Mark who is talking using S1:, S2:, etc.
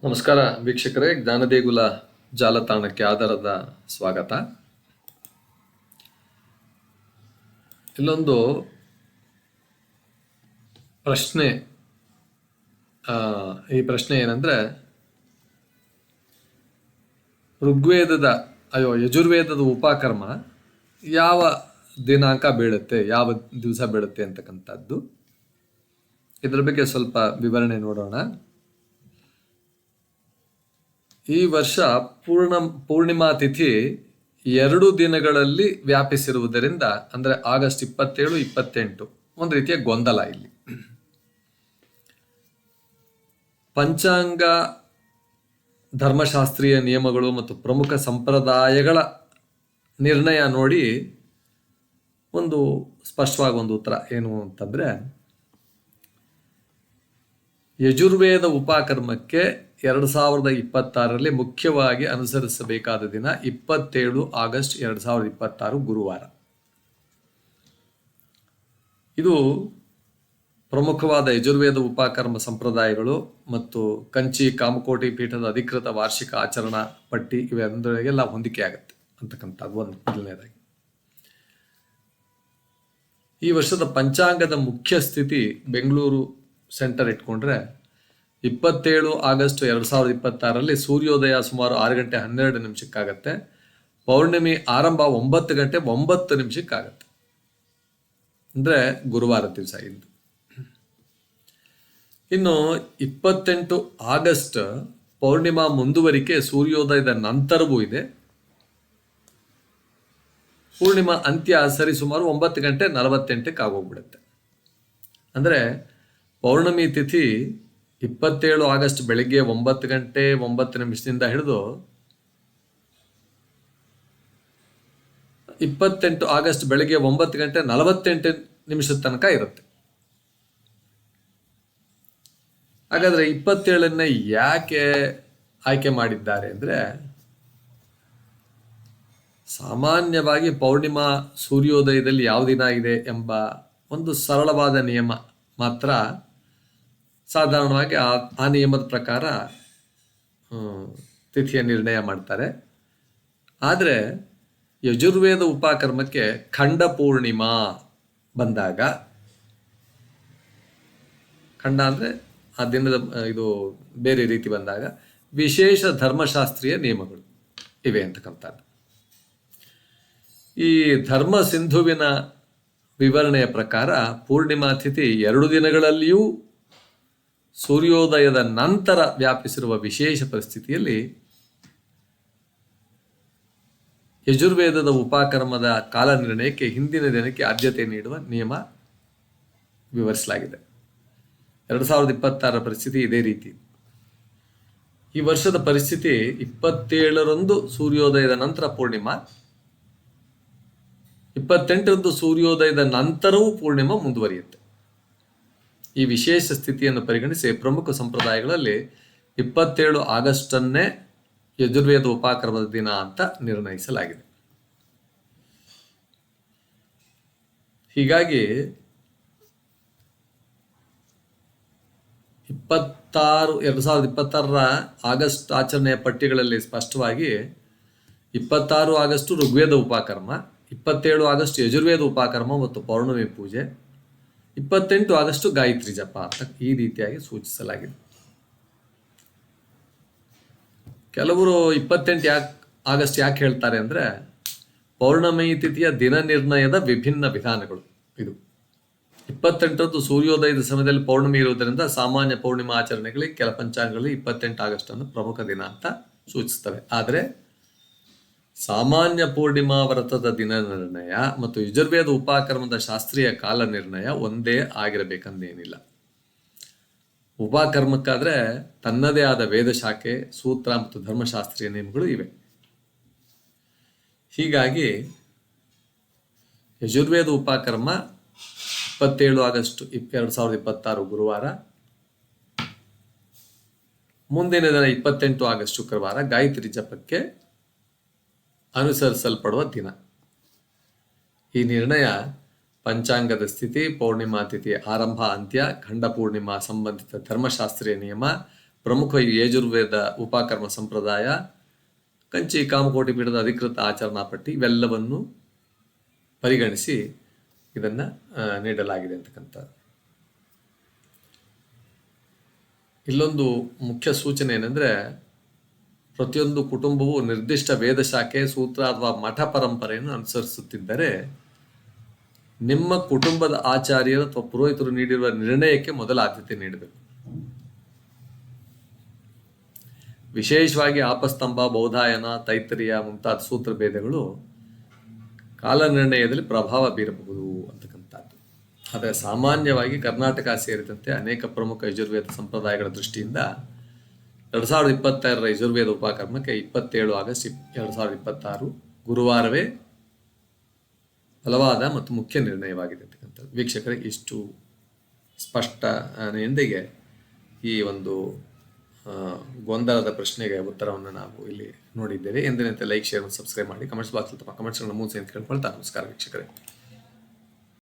S1: ನಮಸ್ಕಾರ ವೀಕ್ಷಕರೇ, ಜ್ಞಾನದೇಗುಲ ಜಾಲತಾಣಕ್ಕೆ ಆಧಾರದ ಸ್ವಾಗತ. ಇಲ್ಲೊಂದು ಪ್ರಶ್ನೆ. ಈ ಪ್ರಶ್ನೆ ಏನಂದ್ರೆ, ಯಜುರ್ವೇದದ ಉಪಕರ್ಮ ಯಾವ ದಿನಾಂಕ ಬೀಳುತ್ತೆ, ಯಾವ ದಿವಸ ಬೀಳುತ್ತೆ ಅಂತಕ್ಕಂಥದ್ದು. ಇದ್ರ ಬಗ್ಗೆ ಸ್ವಲ್ಪ ವಿವರಣೆ ನೋಡೋಣ. ಈ ವರ್ಷ ಪೂರ್ಣಿಮಾ ತಿಥಿ 2 ದಿನಗಳಲ್ಲಿ ವ್ಯಾಪಿಸಿರುವುದರಿಂದ, ಅಂದರೆ ಆಗಸ್ಟ್ 27, 28 ಒಂದು ರೀತಿಯ ಗೊಂದಲ ಇಲ್ಲಿ. ಪಂಚಾಂಗ, ಧರ್ಮಶಾಸ್ತ್ರೀಯ ನಿಯಮಗಳು ಮತ್ತು ಪ್ರಮುಖ ಸಂಪ್ರದಾಯಗಳ ನಿರ್ಣಯ ನೋಡಿ ಸ್ಪಷ್ಟವಾಗಿ ಒಂದು ಉತ್ತರ ಏನು ಅಂತಂದ್ರೆ, ಯಜುರ್ವೇದ ಉಪಕರ್ಮಕ್ಕೆ 2026ರಲ್ಲಿ ಮುಖ್ಯವಾಗಿ ಅನುಸರಿಸಬೇಕಾದ ದಿನ 27 ಆಗಸ್ಟ್ 2026 ಗುರುವಾರ. ಇದು ಪ್ರಮುಖವಾದ ಯಜುರ್ವೇದ ಉಪಕರ್ಮ ಸಂಪ್ರದಾಯಗಳು ಮತ್ತು ಕಂಚಿ ಕಾಮಕೋಟಿ ಪೀಠದ ಅಧಿಕೃತ ವಾರ್ಷಿಕ ಆಚರಣಾ ಪಟ್ಟಿ ಇವೆಲ್ಲರಿಗೆಲ್ಲ ಹೊಂದಿಕೆ ಆಗುತ್ತೆ ಅಂತಕ್ಕಂಥದ್ದು ಒಂದು ಮೊದಲನೇದಾಗಿ. ಈ ವರ್ಷದ ಪಂಚಾಂಗದ ಮುಖ್ಯ ಸ್ಥಿತಿ ಬೆಂಗಳೂರು ಸೆಂಟರ್ ಇಟ್ಕೊಂಡ್ರೆ 27 ಆಗಸ್ಟ್ 2026ರಲ್ಲಿ ಸೂರ್ಯೋದಯ ಸುಮಾರು 6 ಗಂಟೆ 12 ನಿಮಿಷಕ್ಕಾಗತ್ತೆ. ಪೌರ್ಣಿಮೆ ಆರಂಭ 9 ಗಂಟೆ 9 ನಿಮಿಷಕ್ಕಾಗತ್ತೆ. ಅಂದ್ರೆ ಗುರುವಾರ ದಿವಸ ಇದ್ದು. ಇನ್ನು 28 ಆಗಸ್ಟ್ ಪೌರ್ಣಿಮಾ ಮುಂದುವರಿಕೆ ಸೂರ್ಯೋದಯದ ನಂತರವೂ ಇದೆ. ಪೂರ್ಣಿಮಾ ಅಂತ್ಯ ಸರಿಸುಮಾರು 9 ಗಂಟೆ 48ಕ್ಕೆ ಆಗೋಗ್ಬಿಡುತ್ತೆ. ಅಂದ್ರೆ ಪೌರ್ಣಮಿ ತಿಥಿ 27 ಆಗಸ್ಟ್ ಬೆಳಿಗ್ಗೆ 9 ಗಂಟೆ 9 ನಿಮಿಷದಿಂದ ಹಿಡಿದು 28 ಆಗಸ್ಟ್ ಬೆಳಿಗ್ಗೆ 9 ಗಂಟೆ 48 ನಿಮಿಷದ ತನಕ ಇರುತ್ತೆ. ಹಾಗಾದ್ರೆ 27ನೇ ಯಾಕೆ ಆಯ್ಕೆ ಮಾಡಿದ್ದಾರೆ ಅಂದ್ರೆ, ಸಾಮಾನ್ಯವಾಗಿ ಪೌರ್ಣಿಮಾ ಸೂರ್ಯೋದಯದಲ್ಲಿ ಯಾವ ದಿನ ಇದೆ ಎಂಬ ಒಂದು ಸರಳವಾದ ನಿಯಮ ಮಾತ್ರ. ಸಾಧಾರಣವಾಗಿ ಆ ನಿಯಮದ ಪ್ರಕಾರ ತಿಥಿಯ ನಿರ್ಣಯ ಮಾಡ್ತಾರೆ. ಆದರೆ ಯಜುರ್ವೇದ ಉಪಕರ್ಮಕ್ಕೆ ಖಂಡ ಪೂರ್ಣಿಮಾ ಬಂದಾಗ, ಖಂಡ ಅಂದರೆ ಆ ದಿನದ ಇದು ಬೇರೆ ರೀತಿ ಬಂದಾಗ ವಿಶೇಷ ಧರ್ಮಶಾಸ್ತ್ರೀಯ ನಿಯಮಗಳು ಇವೆ ಅಂತಕ್ಕಂಥದ್ದು. ಈ ಧರ್ಮ ಸಿಂಧುವಿನ ವಿವರಣೆಯ ಪ್ರಕಾರ ಪೂರ್ಣಿಮಾ ತಿಥಿ 2 ದಿನಗಳಲ್ಲಿಯೂ ಸೂರ್ಯೋದಯದ ನಂತರ ವ್ಯಾಪಿಸಿರುವ ವಿಶೇಷ ಪರಿಸ್ಥಿತಿಯಲ್ಲಿ ಯಜುರ್ವೇದದ ಉಪಕರ್ಮದ ಕಾಲ ನಿರ್ಣಯಕ್ಕೆ ಹಿಂದಿನ ದಿನಕ್ಕೆ ಆದ್ಯತೆ ನೀಡುವ ನಿಯಮ ವಿವರಿಸಲಾಗಿದೆ. 2026 ಪರಿಸ್ಥಿತಿ ಇದೇ ರೀತಿ. ಈ ವರ್ಷದ ಪರಿಸ್ಥಿತಿ 27ರಂದು ಸೂರ್ಯೋದಯದ ನಂತರ ಪೂರ್ಣಿಮಾ, 28ರಂದು ಸೂರ್ಯೋದಯದ ನಂತರವೂ ಪೂರ್ಣಿಮಾ ಮುಂದುವರಿಯುತ್ತೆ. ಈ ವಿಶೇಷ ಸ್ಥಿತಿಯನ್ನು ಪರಿಗಣಿಸಿ ಪ್ರಮುಖ ಸಂಪ್ರದಾಯಗಳಲ್ಲಿ 27 ಆಗಸ್ಟನ್ನೇ ಯಜುರ್ವೇದ ಉಪಕರ್ಮದ ದಿನ ಅಂತ ನಿರ್ಣಯಿಸಲಾಗಿದೆ. ಹೀಗಾಗಿ 2026ರ ಆಗಸ್ಟ್ ಆಚರಣೆಯ ಪಟ್ಟಿಗಳಲ್ಲಿ ಸ್ಪಷ್ಟವಾಗಿ 26 ಆಗಸ್ಟ್ ಋಗ್ವೇದ ಉಪಕರ್ಮ, 27 ಆಗಸ್ಟ್ ಯಜುರ್ವೇದ ಉಪಕರ್ಮ ಮತ್ತು ಪೌರ್ಣಮಿ ಪೂಜೆ, 28 ಆಗಸ್ಟ್ ಗಾಯತ್ರಿ ಜಪ ಅಂತ ಈ ರೀತಿಯಾಗಿ ಸೂಚಿಸಲಾಗಿದೆ. ಕೆಲವರು 28 ಆಗಸ್ಟ್ ಯಾಕೆ ಹೇಳ್ತಾರೆ ಅಂದ್ರೆ, ಪೌರ್ಣಮಿ ತಿಥಿಯ ದಿನ ನಿರ್ಣಯದ ವಿಭಿನ್ನ ವಿಧಾನಗಳು ಇದು. 28ರಂದು ಸೂರ್ಯೋದಯದ ಸಮಯದಲ್ಲಿ ಪೌರ್ಣಮಿ ಇರುವುದರಿಂದ ಸಾಮಾನ್ಯ ಪೌರ್ಣಿಮಾ ಆಚರಣೆಗಳಿಗೆ ಕೆಲ ಪಂಚಾಂಗಗಳಲ್ಲಿ 28 ಆಗಸ್ಟ್ ಅನ್ನು ಪ್ರಮುಖ ದಿನ ಅಂತ ಸೂಚಿಸ್ತವೆ. ಆದರೆ ಸಾಮಾನ್ಯ ಪೂರ್ಣಿಮಾ ವ್ರತದ ದಿನ ನಿರ್ಣಯ ಮತ್ತು ಯಜುರ್ವೇದ ಉಪಕರ್ಮದ ಶಾಸ್ತ್ರೀಯ ಕಾಲ ನಿರ್ಣಯ ಒಂದೇ ಆಗಿರಬೇಕಂದೇನಿಲ್ಲ. ಉಪಕರ್ಮಕ್ಕಾದ್ರೆ ತನ್ನದೇ ಆದ ವೇದ ಶಾಖೆ, ಸೂತ್ರ ಮತ್ತು ಧರ್ಮಶಾಸ್ತ್ರೀಯ ನಿಯಮಗಳು ಇವೆ. ಹೀಗಾಗಿ ಯಜುರ್ವೇದ ಉಪಕರ್ಮ 27 ಆಗಸ್ಟ್ 2026 ಗುರುವಾರ, ಮುಂದಿನ ದಿನ 28 ಆಗಸ್ಟ್ ಶುಕ್ರವಾರ ಗಾಯತ್ರಿ ಜಪಕ್ಕೆ ಅನುಸರಿಸಲ್ಪಡುವ ದಿನ. ಈ ನಿರ್ಣಯ ಪಂಚಾಂಗದ ಸ್ಥಿತಿ, ಪೌರ್ಣಿಮಾ ತಿಥಿಯ ಆರಂಭ ಅಂತ್ಯ, ಖಂಡ ಪೂರ್ಣಿಮಾ ಸಂಬಂಧಿತ ಧರ್ಮಶಾಸ್ತ್ರೀಯ ನಿಯಮ, ಪ್ರಮುಖ ಯಜುರ್ವೇದ ಉಪಕರ್ಮ ಸಂಪ್ರದಾಯ, ಕಂಚಿ ಕಾಮಕೋಟಿ ಪೀಠದ ಅಧಿಕೃತ ಆಚರಣಾ ಪಟ್ಟಿ ಇವೆಲ್ಲವನ್ನು ಪರಿಗಣಿಸಿ ಇದನ್ನು ನೀಡಲಾಗಿದೆ ಅಂತಕ್ಕಂಥದ್ದು. ಇಲ್ಲೊಂದು ಮುಖ್ಯ ಸೂಚನೆ ಏನಂದರೆ, ಪ್ರತಿಯೊಂದು ಕುಟುಂಬವು ನಿರ್ದಿಷ್ಟ ವೇದ ಶಾಖೆ, ಸೂತ್ರ ಅಥವಾ ಮಠ ಪರಂಪರೆಯನ್ನು ಅನುಸರಿಸುತ್ತಿದ್ದರೆ ನಿಮ್ಮ ಕುಟುಂಬದ ಆಚಾರ್ಯರು ಅಥವಾ ಪುರೋಹಿತರು ನೀಡಿರುವ ನಿರ್ಣಯಕ್ಕೆ ಮೊದಲ ಆದ್ಯತೆ ನೀಡಬೇಕು. ವಿಶೇಷವಾಗಿ ಆಪಸ್ತಂಭ, ಬೌಧಾಯನ, ತೈತ್ತರಿಯ ಮುಂತಾದ ಸೂತ್ರ ಭೇದಗಳು ಕಾಲ ನಿರ್ಣಯದಲ್ಲಿ ಪ್ರಭಾವ ಬೀರಬಹುದು ಅಂತಕ್ಕಂಥದ್ದು. ಆದರೆ ಸಾಮಾನ್ಯವಾಗಿ ಕರ್ನಾಟಕ ಸೇರಿದಂತೆ ಅನೇಕ ಪ್ರಮುಖ ಯಜುರ್ವೇದ ಸಂಪ್ರದಾಯಗಳ ದೃಷ್ಟಿಯಿಂದ 2025ರ ಯಜುರ್ವೇದ ಉಪಕರ್ಮಕ್ಕೆ 27 ಆಗಸ್ಟ್ 2026 ಗುರುವಾರವೇ ಬಲವಾದ ಮತ್ತು ಮುಖ್ಯ ನಿರ್ಣಯವಾಗಿದೆ ಅಂತಕ್ಕಂಥದ್ದು. ವೀಕ್ಷಕರೇ, ಇಷ್ಟು ಸ್ಪಷ್ಟನೆಯೊಂದಿಗೆ ಈ ಒಂದು ಗೊಂದಲದ ಪ್ರಶ್ನೆಗೆ ಉತ್ತರವನ್ನು ನಾವು ಇಲ್ಲಿ ನೋಡಿದ್ದೇವೆ. ಎಂದಿನಂತೆ ಲೈಕ್, ಶೇರ್ ಮತ್ತು ಸಬ್ಸ್ಕ್ರೈಬ್ ಮಾಡಿ. ಕಮೆಂಟ್ಸ್ ಬಾಕ್ಸ್ ತಮ್ಮ ಕಮೆಂಟ್ಸ್ಗಳನ್ನು ಮೂಲ ಕೇಳ್ಕೊಳ್ತಾ ನಮಸ್ಕಾರ ವೀಕ್ಷಕರೇ.